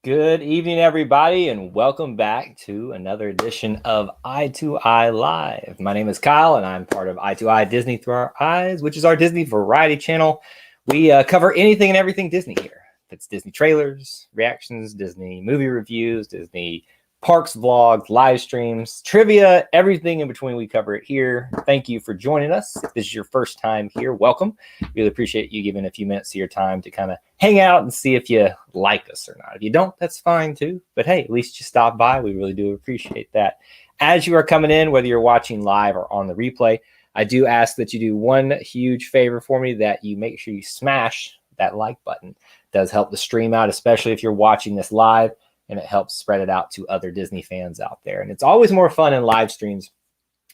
Good evening, everybody, and welcome back to another edition of i2i Live. My name is Kyle, and I'm part of i2i Disney Through Our Eyes, which is our Disney variety channel. We cover anything and everything Disney here. It's Disney trailers, reactions, Disney movie reviews, Disney parks vlogs, live streams, trivia, everything in between. We cover it here. Thank you for joining us. If this is your first time here, welcome. Really appreciate you giving a few minutes of your time to kind of hang out and see if you like us or not. If you don't, that's fine too. But hey, at least you stopped by. We really do appreciate that. As you are coming in, whether you're watching live or on the replay, I do ask that you do one huge favor for me, that you make sure you smash that like button. It does help the stream out, especially if you're watching this live, and it helps spread it out to other Disney fans out there. And it's always more fun in live streams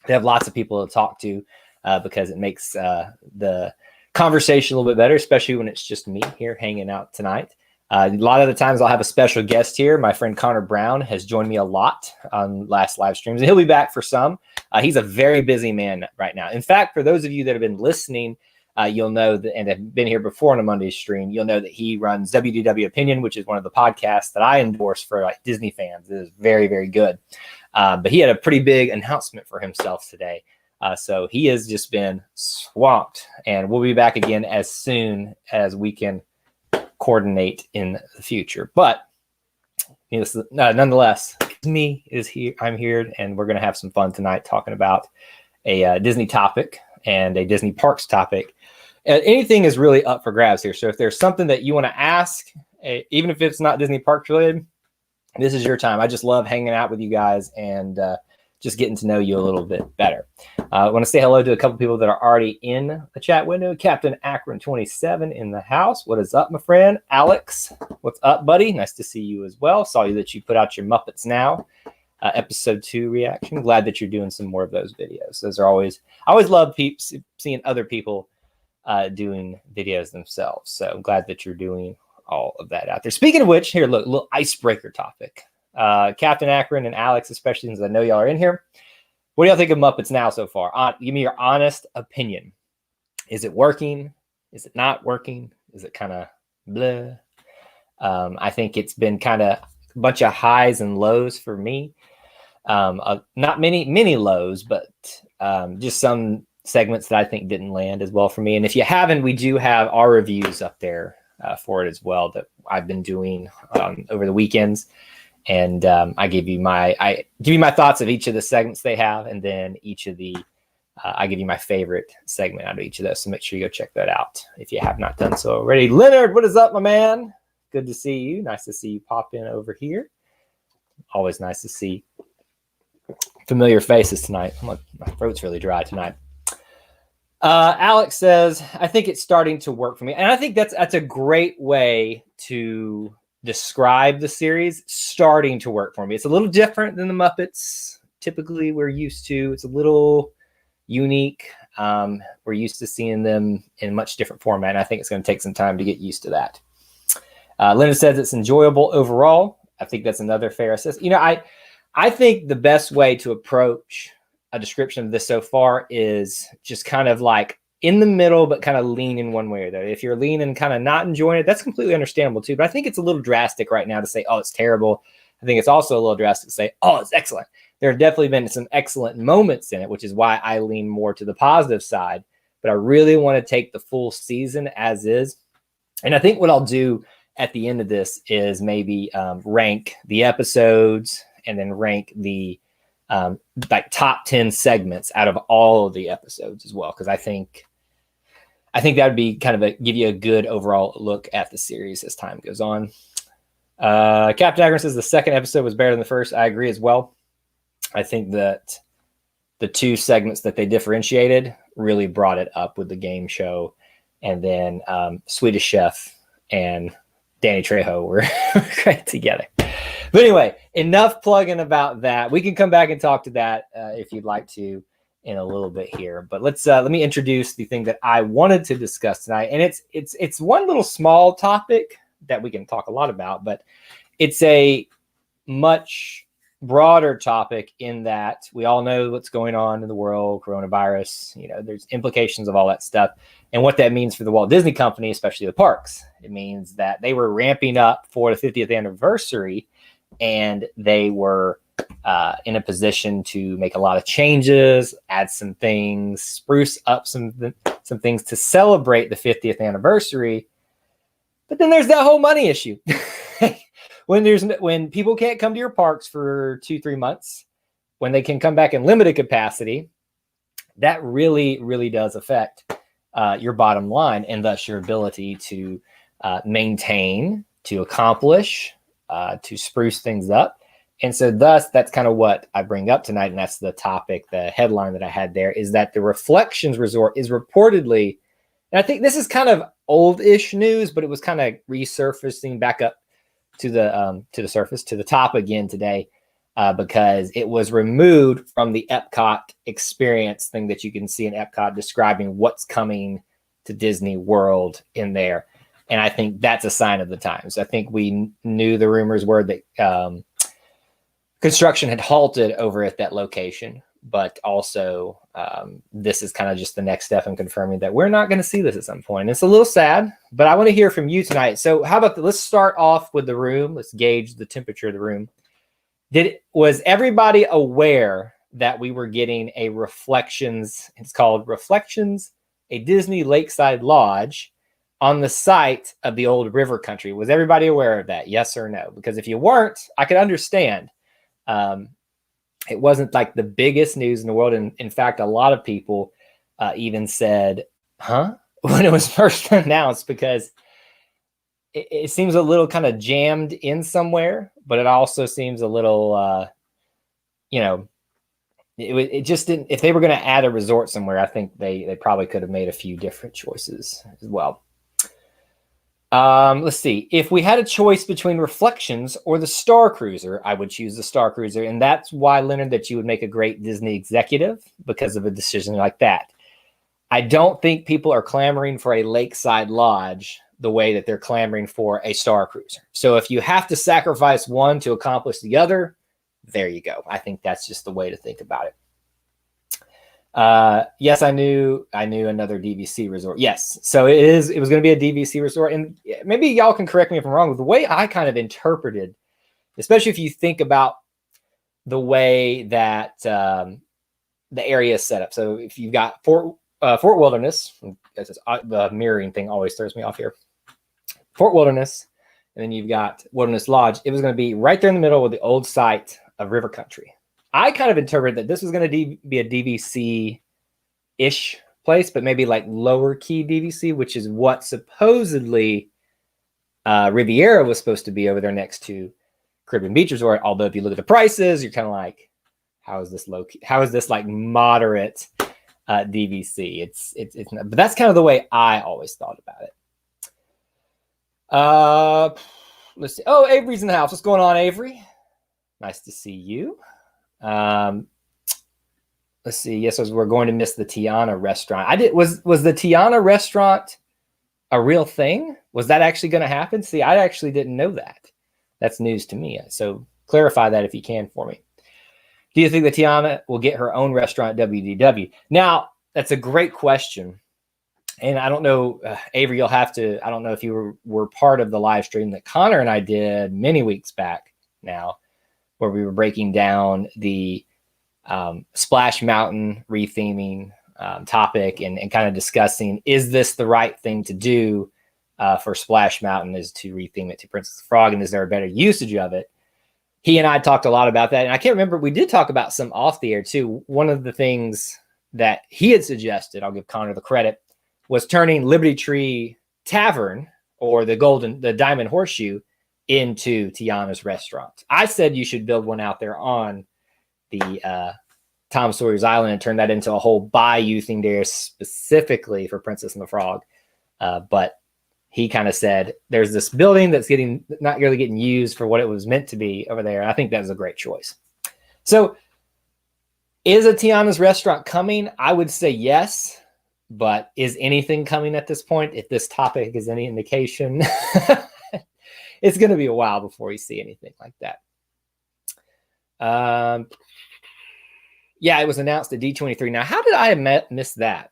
to have lots of people to talk to because it makes the conversation a little bit better, especially when it's just me here hanging out tonight. A lot of the times I'll have a special guest here. My friend Connor Brown has joined me a lot on last live streams, and he'll be back for some. He's a very busy man right now. In fact, for those of you that have been listening, you'll know that, and have been here before on a Monday stream, you'll know that he runs WDW Opinion, which is one of the podcasts that I endorse for like Disney fans. It is very, very good. But he had a pretty big announcement for himself today. So he has just been swamped, and we'll be back again as soon as we can coordinate in the future. But nonetheless, me is here. I'm here, and we're going to have some fun tonight talking about a Disney topic and a Disney parks topic. Anything is really up for grabs here. So if there's something that you want to ask, even if it's not Disney parks related, this is your time. I just love hanging out with you guys and just getting to know you a little bit better. I want to say hello to a couple people that are already in the chat window. Captain Akron 27 in the house. What is up, my friend? Alex, what's up, buddy? Nice to see you as well. Saw you that you put out your Muppets Now episode 2 reaction. Glad that you're doing some more of those videos. Those are always, I always love seeing other people doing videos themselves. So I'm glad that you're doing all of that out there. Speaking of which, here, look, a little icebreaker topic. Captain Akron and Alex, especially since I know y'all are in here. What do y'all think of Muppets Now so far? Give me your honest opinion. Is it working? Is it not working? Is it kind of blah? I think it's been kind of a bunch of highs and lows for me. Not many lows, but just some segments that I think didn't land as well for me. And if you haven't, we do have our reviews up there for it as well that I've been doing over the weekends. And I give you my thoughts of each of the segments they have, and then each of the I give you my favorite segment out of each of those. So make sure you go check that out if you have not done so already. Leonard, what is up, my man? Good to see you. Nice to see you pop in over here. Always nice to see familiar faces tonight. My throat's really dry tonight. Alex says, I think it's starting to work for me. And I think that's a great way to describe the series, starting to work for me. It's a little different than the Muppets typically we're used to. It's a little unique. We're used to seeing them in a much different format, and I think it's going to take some time to get used to that. Linda says it's enjoyable overall. I think that's another fair assessment. You know, I think the best way to approach a description of this so far is just kind of like in the middle, but kind of lean in one way or the other. If you're leaning kind of not enjoying it, that's completely understandable too. But I think it's a little drastic right now to say, oh, it's terrible. I think it's also a little drastic to say, oh, it's excellent. There have definitely been some excellent moments in it, which is why I lean more to the positive side. But I really want to take the full season as is. And I think what I'll do at the end of this is maybe rank the episodes and then rank the like top 10 segments out of all of the episodes as well. Because I think that would be kind of give you a good overall look at the series as time goes on. Captain Agron says the second episode was better than the first. I agree as well. I think that the two segments that they differentiated really brought it up with the game show. And then Swedish Chef and Danny Trejo were great together. But anyway, enough plugging about that. We can come back and talk to that if you'd like to in a little bit here. But let me introduce the thing that I wanted to discuss tonight. And it's one little small topic that we can talk a lot about, but it's a much broader topic in that we all know what's going on in the world, coronavirus, there's implications of all that stuff. And what that means for the Walt Disney Company, especially the parks. It means that they were ramping up for the 50th anniversary, and they were in a position to make a lot of changes, add some things, spruce up some things to celebrate the 50th anniversary. But then there's that whole money issue. When people can't come to your parks for 2-3 months, when they can come back in limited capacity, that really, really does affect your bottom line, and thus your ability to maintain, to accomplish, to spruce things up. And so thus, that's kind of what I bring up tonight. And that's the topic, the headline that I had there, is that the Reflections Resort is reportedly, and I think this is kind of old-ish news, but it was kind of resurfacing back up to the surface, to the top again today, because it was removed from the Epcot experience thing that you can see in Epcot, describing what's coming to Disney World in there. And I think that's a sign of the times. I think we knew the rumors were that construction had halted over at that location, but also this is kind of just the next step in confirming that we're not going to see this at some point. It's a little sad, but I want to hear from you tonight. So how about let's start off with the room. Let's gauge the temperature of the room. Was everybody aware that we were getting a Reflections? It's called Reflections, A Disney Lakeside Lodge on the site of the old river country. Was everybody aware of that? Yes or no? Because if you weren't, I could understand. It wasn't like the biggest news in the world. And in fact, a lot of people even said, huh? When it was first announced, because it seems a little kind of jammed in somewhere, but it also seems a little, it just didn't, if they were going to add a resort somewhere, I think they probably could have made a few different choices as well. Let's see. If we had a choice between Reflections or the Star Cruiser, I would choose the Star Cruiser. And that's why, Leonard, that you would make a great Disney executive, because of a decision like that. I don't think people are clamoring for a lakeside lodge the way that they're clamoring for a Star Cruiser. So if you have to sacrifice one to accomplish the other, there you go. I think that's just the way to think about it. Yes, I knew another DVC resort. Yes. So it was going to be a DVC resort. And maybe y'all can correct me if I'm wrong, with the way I kind of interpreted, especially if you think about the way that the area is set up. So if you've got Fort Wilderness, the mirroring thing always throws me off here. Fort Wilderness, and then you've got Wilderness Lodge. It was going to be right there in the middle with the old site of River Country. I kind of interpreted that this was going to be a DVC-ish place, but maybe like lower key DVC, which is what supposedly Riviera was supposed to be over there next to Caribbean Beach Resort. Although if you look at the prices, you're kind of like, how is this low key? How is this like moderate DVC? It's not, but that's kind of the way I always thought about it. Let's see. Oh, Avery's in the house. What's going on, Avery? Nice to see you. Let's see. Yes, we're going to miss the Tiana Restaurant. Was the Tiana Restaurant a real thing? Was that actually going to happen? See, I actually didn't know that. That's news to me. So clarify that if you can for me. Do you think that Tiana will get her own restaurant at WDW? Now, that's a great question. And I don't know, Avery, you'll have to, I don't know if you were part of the live stream that Connor and I did many weeks back now, where we were breaking down the Splash Mountain retheming topic and kind of discussing, is this the right thing to do for Splash Mountain, is to retheme it to Princess Frog, and is there a better usage of it? He and I talked a lot about that, and I can't remember, we did talk about some off the air too. One of the things that he had suggested, I'll give Connor the credit, was turning Liberty Tree Tavern, or the Diamond Horseshoe, into Tiana's Restaurant. I said you should build one out there on the Tom Sawyer's Island and turn that into a whole bayou themed area specifically for Princess and the Frog. But he kind of said there's this building that's not really getting used for what it was meant to be over there. And I think that was a great choice. So is a Tiana's Restaurant coming? I would say yes. But is anything coming at this point? If this topic is any indication, it's going to be a while before we see anything like that. Yeah, it was announced at D23. Now, how did I miss that?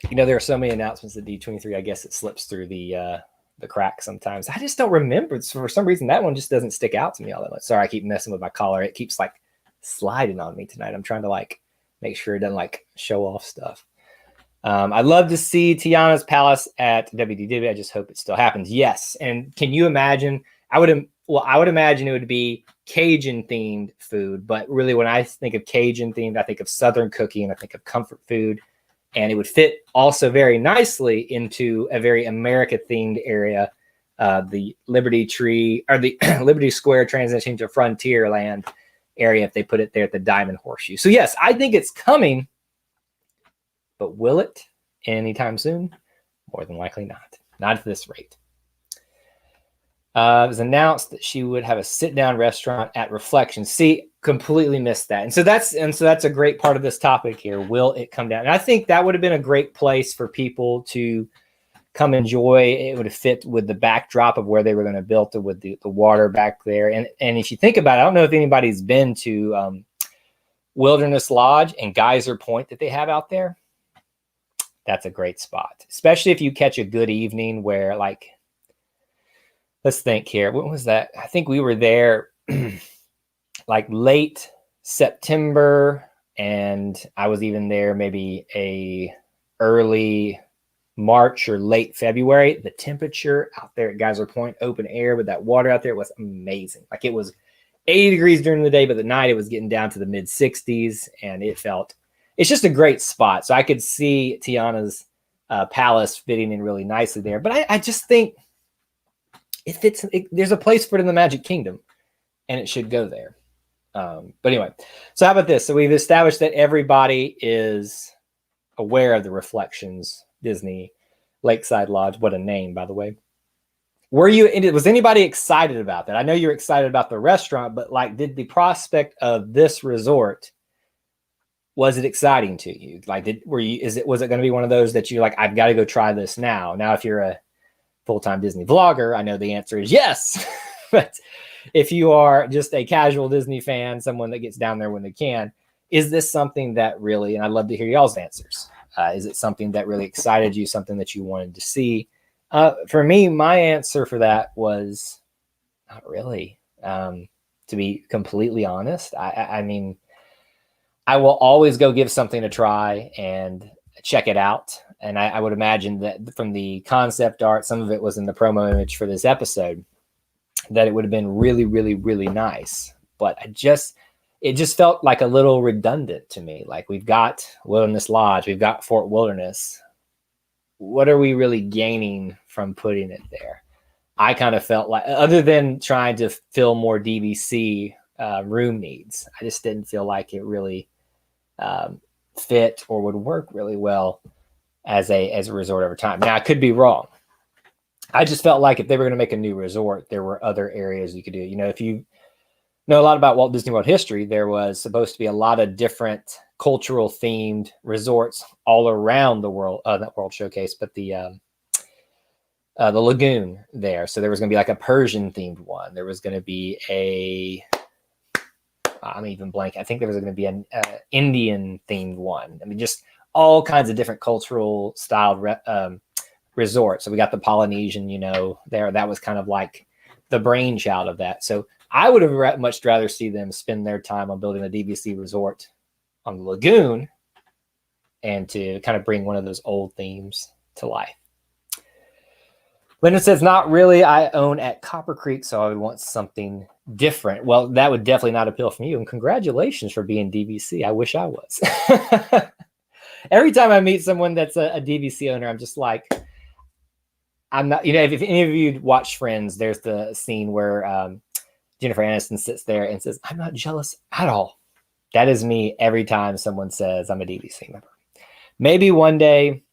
You know, there are so many announcements at D23. I guess it slips through the cracks sometimes. I just don't remember. For some reason, that one just doesn't stick out to me all that much. Sorry, I keep messing with my collar. It keeps like sliding on me tonight. I'm trying to like make sure it doesn't like show off stuff. I'd love to see Tiana's Palace at WDW. I just hope it still happens. Yes. And can you imagine? I would imagine it would be Cajun themed food. But really, when I think of Cajun themed, I think of Southern cooking, I think of comfort food. And it would fit also very nicely into a very America themed area, the Liberty Tree or the Liberty Square transitioning to Frontierland area if they put it there at the Diamond Horseshoe. So yes, I think it's coming, but will it anytime soon? More than likely not. Not at this rate. It was announced that she would have a sit-down restaurant at Reflection. See, completely missed that. And so that's a great part of this topic here. Will it come down? And I think that would have been a great place for people to come enjoy. It would have fit with the backdrop of where they were going to build it with the water back there. And if you think about it, I don't know if anybody's been to Wilderness Lodge and Geyser Point that they have out there. That's a great spot, especially if you catch a good evening where, like, let's think here. What was that? I think we were there like late September, and I was even there maybe a early March or late February. The temperature out there at Geyser Point, open air with that water out there, was amazing. Like, it was 80 degrees during the day, but at night it was getting down to the mid 60s, and it's just a great spot. So I could see Tiana's Palace fitting in really nicely there. But I just think it fits. There's a place for it in the Magic Kingdom, and it should go there. But anyway, so how about this? So we've established that everybody is aware of the Reflections Disney Lakeside Lodge. What a name, by the way. Was anybody excited about that? I know you're excited about the restaurant, but like, did the prospect of this resort, was it exciting to you? Like, was it going to be one of those that you're like, I've got to go try this now? Now, if you're a full-time Disney vlogger, I know the answer is yes. But if you are just a casual Disney fan, someone that gets down there when they can, is this something that really, and I'd love to hear y'all's answers. Is it something that really excited you, something that you wanted to see? For me, my answer for that was not really. To be completely honest, I mean, I will always go give something a try and check it out. And I would imagine that from the concept art, some of it was in the promo image for this episode, that it would have been really, really, really nice. But it just felt like a little redundant to me. Like, we've got Wilderness Lodge, we've got Fort Wilderness. What are we really gaining from putting it there? I kind of felt like, other than trying to fill more DVC room needs, I just didn't feel like it really fit or would work really well as a resort over time. Now, I could be wrong. I just felt like if they were going to make a new resort, there were other areas you could do. You know, if you know a lot about Walt Disney World history, there was supposed to be a lot of different cultural themed resorts all around the world, not World Showcase, but the lagoon there. So there was going to be like a Persian themed one. There was going to be I'm even blank. I think there was going to be an Indian themed one. I mean, just all kinds of different cultural styled resorts. So we got the Polynesian, there. That was kind of like the brainchild of that. So I would have much rather see them spend their time on building a DVC resort on the lagoon and to kind of bring one of those old themes to life. Lyndon says, not really. I own at Copper Creek, so I would want something different. Well, that would definitely not appeal from you. And congratulations for being DVC. I wish I was. Every time I meet someone that's a DVC owner, I'm just like, I'm not, if any of you watch Friends, there's the scene where Jennifer Aniston sits there and says, I'm not jealous at all. That is me every time someone says I'm a DVC member. Maybe one day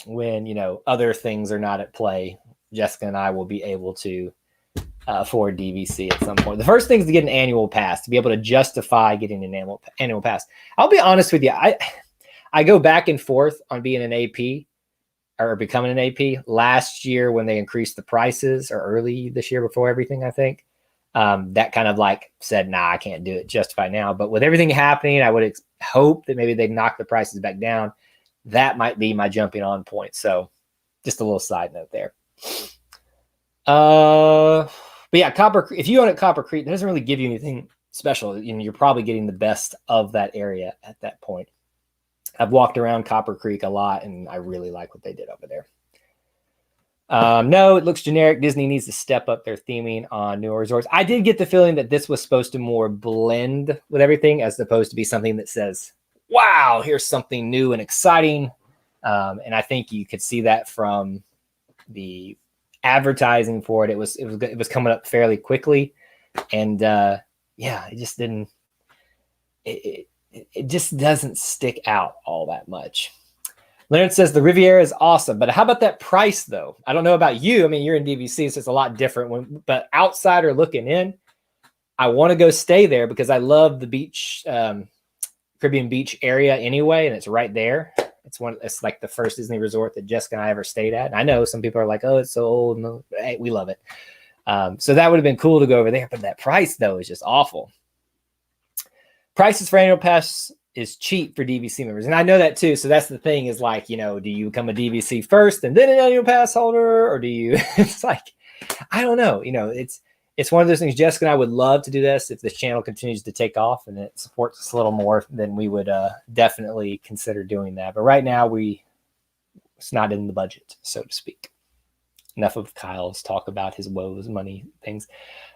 when, other things are not at play, Jessica and I will be able to afford DVC at some point. The first thing is to get an annual pass, to be able to justify getting an annual pass. I'll be honest with you. I go back and forth on being an AP or becoming an AP. Last year when they increased the prices, or early this year before everything, I think, that kind of like said, nah, I can't do it justify now. But with everything happening, I would hope that maybe they'd knock the prices back down. That might be my jumping on point. So just a little side note there. But yeah, if you own at Copper Creek, that doesn't really give you anything special. You know, you're probably getting the best of that area at that point. I've walked around Copper Creek a lot, and I really like what they did over there. No, it looks generic. Disney needs to step up their theming on newer resorts. I did get the feeling that this was supposed to more blend with everything as opposed to be something that says, wow, here's something new and exciting. And I think you could see that from the advertising for it. It was coming up fairly quickly. And yeah, it just didn't, it just doesn't stick out all that much. Leonard says the Riviera is awesome, but how about that price though? I don't know about you. I mean, you're in DVC, so it's a lot different. But outsider looking in, I want to go stay there because I love the beach, Caribbean beach area anyway, and it's right there. It's like the first Disney resort that Jessica and I ever stayed at. And I know some people are like, oh, it's so old. No, hey, we love it. So that would have been cool to go over there, but that price though is just awful. Prices for annual pass is cheap for DVC members. And I know that too. So that's the thing is like, you know, do you become a DVC first and then an annual pass holder? Or do you, it's like, I don't know. You know, it's one of those things. Jessica and I would love to do this if this channel continues to take off and it supports us a little more, then we would definitely consider doing that. But right now it's not in the budget, so to speak. Enough of Kyle's talk about his woes, money things.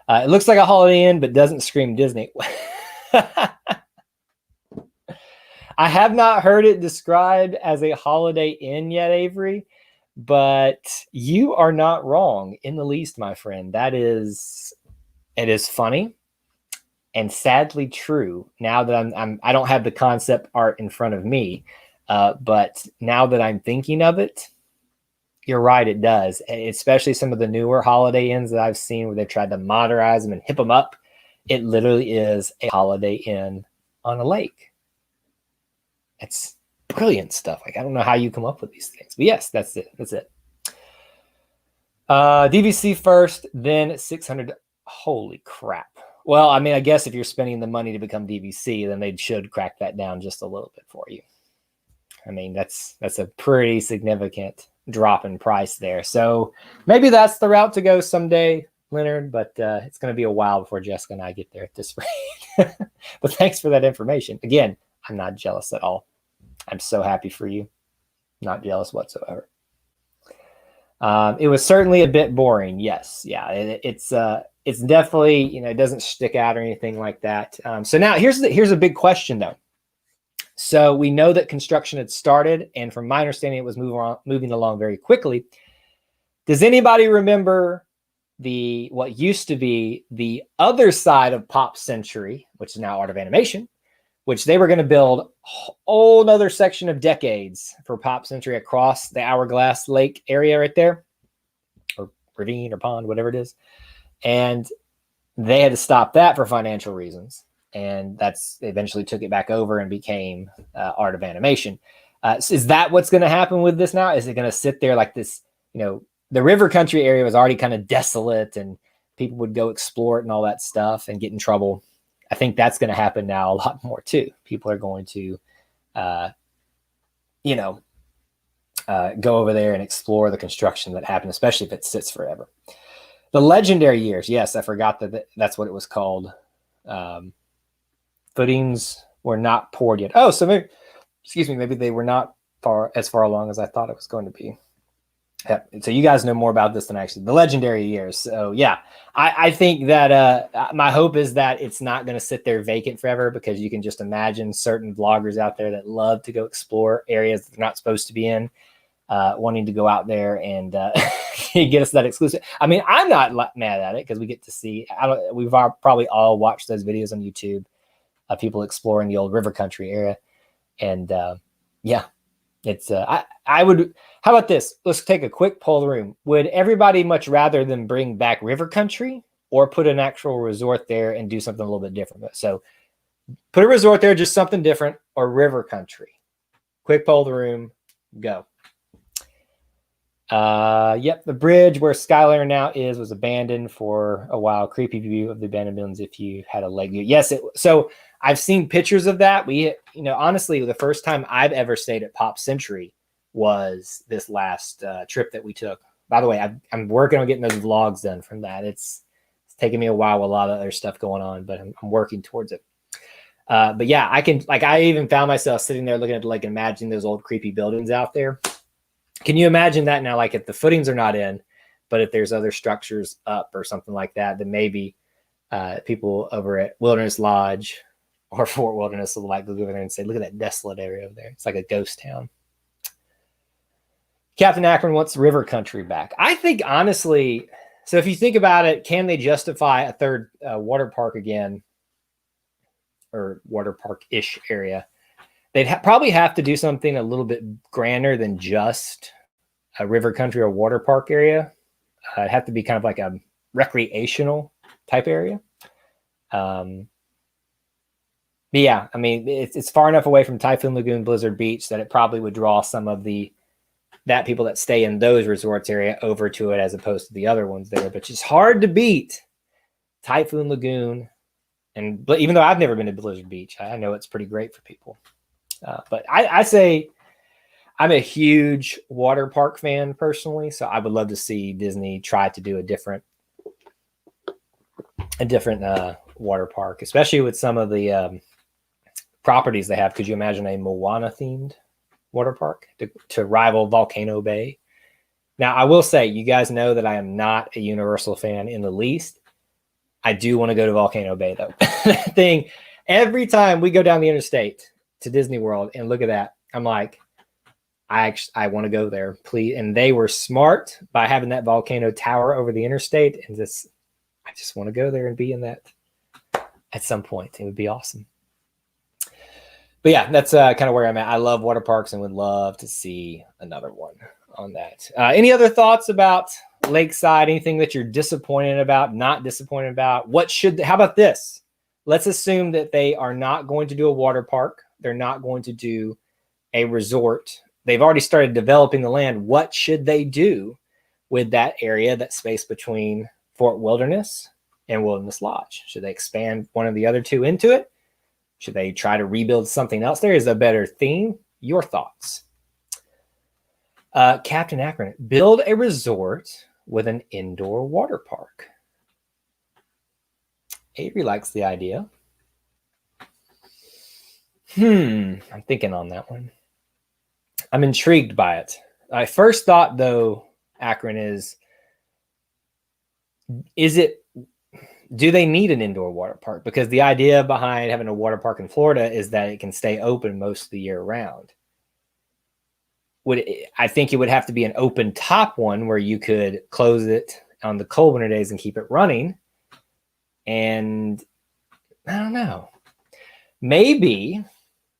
It looks like a Holiday Inn, but doesn't scream Disney. I have not heard it described as a Holiday Inn yet, Avery, but you are not wrong in the least, my friend. It is funny and sadly true. Now that I don't have the concept art in front of me, but now that I'm thinking of it, you're right, it does. Especially some of the newer Holiday Inns that I've seen where they've tried to modernize them and hip them up. It literally is a Holiday Inn on a lake. It's brilliant stuff. Like, I don't know how you come up with these things, but yes, that's it. That's it. DVC first, then 600. Holy crap. Well, I mean, I guess if you're spending the money to become DVC, then they should crack that down just a little bit for you. I mean, that's a pretty significant drop in price there. So maybe that's the route to go someday, Leonard, but it's going to be a while before Jessica and I get there at this rate. But thanks for that information. Again, I'm not jealous at all. I'm so happy for you. Not jealous whatsoever. It was certainly a bit boring. Yes. Yeah. It's definitely, you know, it doesn't stick out or anything like that. So now here's a big question though. So we know that construction had started, and from my understanding, it was moving along very quickly. Does anybody remember what used to be the other side of Pop Century, which is now Art of Animation, which they were going to build a whole other section of decades for Pop Century across the Hourglass Lake area right there, or ravine or pond, whatever it is. And they had to stop that for financial reasons. And they eventually took it back over and became Art of Animation. Is that what's going to happen with this now? Is it going to sit there like this? You know, the river country area was already kind of desolate and people would go explore it and all that stuff and get in trouble. I think that's going to happen now a lot more too. People are going to, go over there and explore the construction that happened, especially if it sits forever. The legendary years. Yes, I forgot that's what it was called. Footings were not poured yet. Oh, so maybe they were not as far along as I thought it was going to be. Yep. So you guys know more about this than actually the legendary years. So yeah, I think that my hope is that it's not going to sit there vacant forever, because you can just imagine certain vloggers out there that love to go explore areas that they're not supposed to be in, wanting to go out there and get us that exclusive. I mean, I'm not mad at it because we get to see. We've probably all watched those videos on YouTube of people exploring the old river country area, and yeah. It's I would. How about this? Let's take a quick poll of the room. Would everybody much rather than bring back river country or put an actual resort there and do something a little bit different? So put a resort there, just something different, or river country? Quick poll of the room. Go. Yep, the bridge where Skyliner now is was abandoned for a while. Creepy view of the abandoned buildings if you had a leg view. Yes, so I've seen pictures of that. Honestly, the first time I've ever stayed at Pop Century was this last trip that we took. By the way, I'm working on getting those vlogs done from that. It's taking me a while with a lot of other stuff going on, but I'm working towards it. But yeah, I even found myself sitting there looking at like imagining those old creepy buildings out there. Can you imagine that now? Like if the footings are not in, but if there's other structures up or something like that, then maybe people over at Wilderness Lodge or Fort Wilderness will like go over there and say, look at that desolate area over there. It's like a ghost town. Captain Akron wants river country back. I think honestly, so if you think about it, can they justify a third water park again or water park-ish area? They'd probably have to do something a little bit grander than just a river country or water park area. It'd have to be kind of like a recreational type area. But yeah, I mean, it's far enough away from Typhoon Lagoon, Blizzard Beach that it probably would draw some of that people that stay in those resorts area over to it as opposed to the other ones there. But it's hard to beat Typhoon Lagoon. And even though I've never been to Blizzard Beach, I know it's pretty great for people. But I say I'm a huge water park fan personally, so I would love to see Disney try to do a different water park, especially with some of the properties they have. Could you imagine a Moana themed water park to rival Volcano Bay? Now, I will say, you guys know that I am not a Universal fan in the least. I do want to go to Volcano Bay though. That thing, every time we go down the interstate to Disney World and look at that, I'm like, I want to go there, please. And they were smart by having that volcano tower over the interstate, and I just want to go there and be in that at some point. It would be awesome. But yeah, that's kind of where I'm at. I love water parks and would love to see another one on that. Any other thoughts about Lakeside? Anything that you're disappointed about, not disappointed about? How about this? Let's assume that they are not going to do a water park. They're not going to do a resort. They've already started developing the land. What should they do with that area, that space between Fort Wilderness and Wilderness Lodge? Should they expand one of the other two into it? Should they try to rebuild something else there? Is a better theme? Your thoughts. Captain Akron, build a resort with an indoor water park. Avery likes the idea. I'm thinking on that one. I'm intrigued by it. My first thought, though, Akron, do they need an indoor water park? Because the idea behind having a water park in Florida is that it can stay open most of the year round. I think it would have to be an open top one where you could close it on the cold winter days and keep it running. And I don't know. Maybe,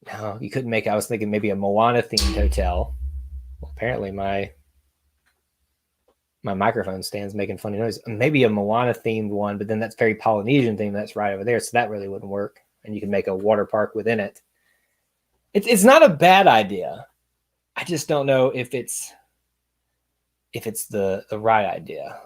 no, you couldn't I was thinking maybe a Moana themed hotel. Well, apparently my microphone stand's making funny noise. Maybe a Moana themed one, but then that's very Polynesian themed. That's right over there. So that really wouldn't work. And you can make a water park within it. It's not a bad idea. I just don't know if it's the right idea.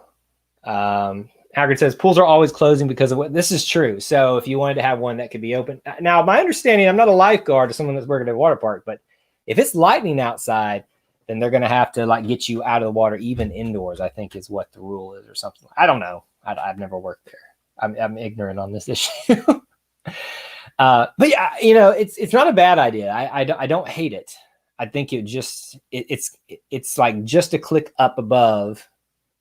Hagrid says pools are always closing because of what this is true. So if you wanted to have one that could be open. Now, my understanding, I'm not a lifeguard or someone that's working at a water park, but if it's lightning outside, then they're going to have to like get you out of the water, even indoors, I think is what the rule is or something. I don't know. I've never worked there. I'm ignorant on this issue. But yeah, it's not a bad idea. I don't hate it. I think it's like just a click up above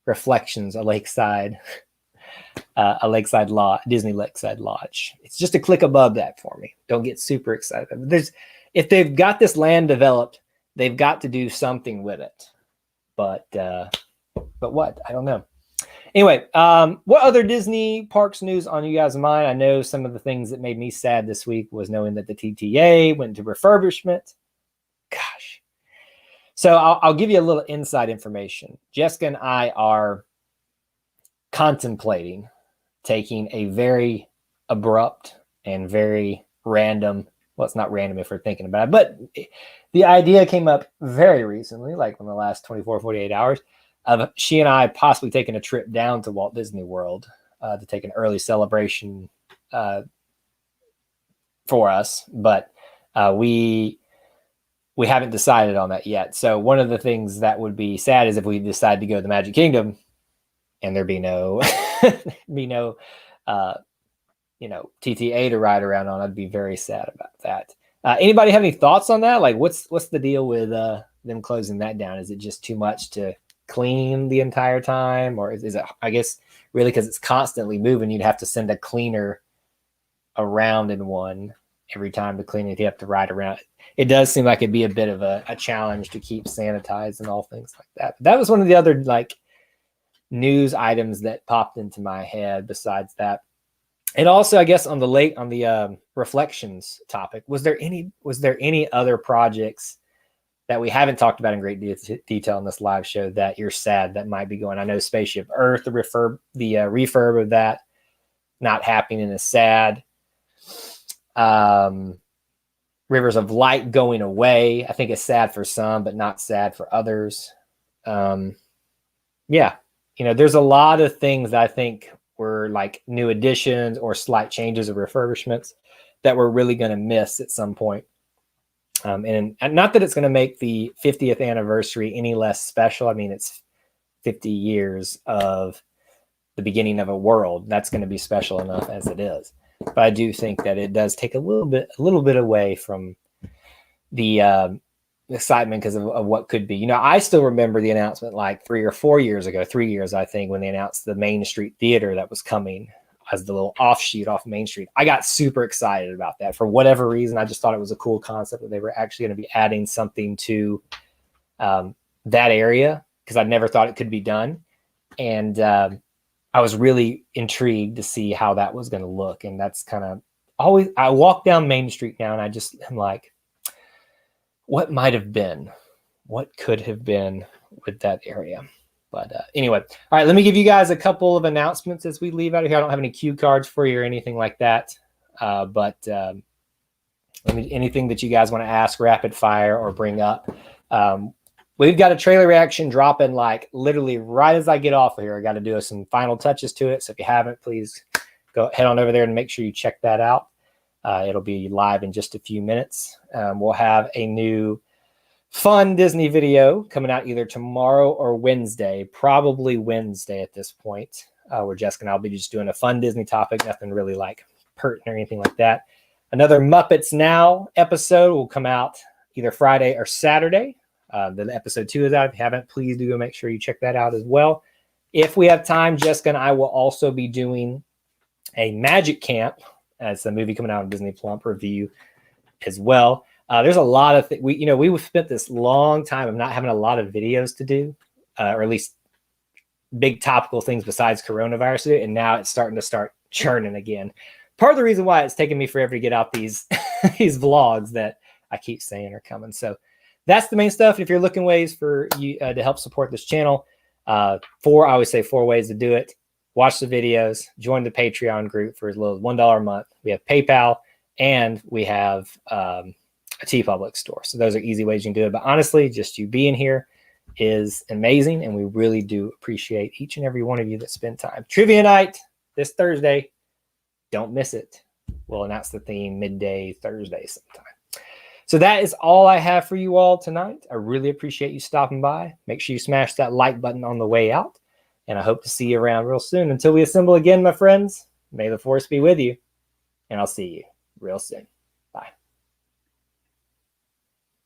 Reflections, a Lakeside Lodge, Disney Lakeside Lodge. It's just a click above that for me. Don't get super excited. If they've got this land developed, they've got to do something with it. But what? I don't know. Anyway, what other Disney parks news on you guys' mind? I know some of the things that made me sad this week was knowing that the TTA went to refurbishment. Gosh. So I'll give you a little inside information. Jessica and I are contemplating taking a very abrupt and very random well, it's not random if we're thinking about it, but the idea came up very recently, like in the last 24, 48 hours, of she and I possibly taking a trip down to Walt Disney World to take an early celebration for us. But we haven't decided on that yet. So one of the things that would be sad is if we decide to go to the Magic Kingdom and there be no, TTA to ride around on. I'd be very sad about that. Anybody have any thoughts on that? Like, what's the deal with them closing that down? Is it just too much to clean the entire time, or is it? I guess really because it's constantly moving, you'd have to send a cleaner around in one every time to clean it. You have to ride around. It does seem like it'd be a bit of a challenge to keep sanitized and all things like that. But that was one of the other like news items that popped into my head. Besides that. And also, I guess on the reflections topic, was there any other projects that we haven't talked about in great detail in this live show that you're sad that might be going? I know Spaceship Earth, the refurb of that not happening is sad. Rivers of Light going away, I think it's sad for some, but not sad for others. Yeah, there's a lot of things that I think were like new additions or slight changes or refurbishments that we're really going to miss at some point. And not that it's going to make the 50th anniversary any less special. I mean, it's 50 years of the beginning of a world. That's going to be special enough as it is. But I do think that it does take a little bit away from the excitement because of what could be. I still remember the announcement like 3 or 4 years ago, 3 years, I think, when they announced the Main Street Theater that was coming as the little offshoot off Main Street. I got super excited about that for whatever reason. I just thought it was a cool concept that they were actually going to be adding something to that area because I never thought it could be done. And I was really intrigued to see how that was going to look. And that's kind of always, I walk down Main Street now and I'm like, what might have been, what could have been with that area. But anyway, all right, let me give you guys a couple of announcements as we leave out of here. I don't have any cue cards for you or anything like that. But anything that you guys want to ask, rapid fire, or bring up. We've got a trailer reaction dropping like literally right as I get off of here. I got to do some final touches to it. So if you haven't, please go head on over there and make sure you check that out. It'll be live in just a few minutes. We'll have a new fun Disney video coming out either tomorrow or Wednesday, probably Wednesday at this point, where Jessica and I'll be just doing a fun Disney topic, nothing really like pertinent or anything like that. Another Muppets Now episode will come out either Friday or Saturday. The episode 2 is out. If you haven't, please do go make sure you check that out as well. If we have time, Jessica and I will also be doing a Magic Camp. It's a movie coming out on Disney Plump review as well. There's a lot of things. We spent this long time of not having a lot of videos to do, or at least big topical things besides coronavirus. And now it's starting to start churning again. Part of the reason why it's taking me forever to get out these these vlogs that I keep saying are coming. So that's the main stuff. If you're looking ways for you to help support this channel, I always say 4 ways to do it. Watch the videos, join the Patreon group for as little as $1 a month. We have PayPal, and we have a TeePublic store. So those are easy ways you can do it. But honestly, just you being here is amazing, and we really do appreciate each and every one of you that spend time. Trivia night this Thursday. Don't miss it. We'll announce the theme midday Thursday sometime. So that is all I have for you all tonight. I really appreciate you stopping by. Make sure you smash that like button on the way out. And I hope to see you around real soon. Until we assemble again, my friends, may the force be with you. And I'll see you real soon.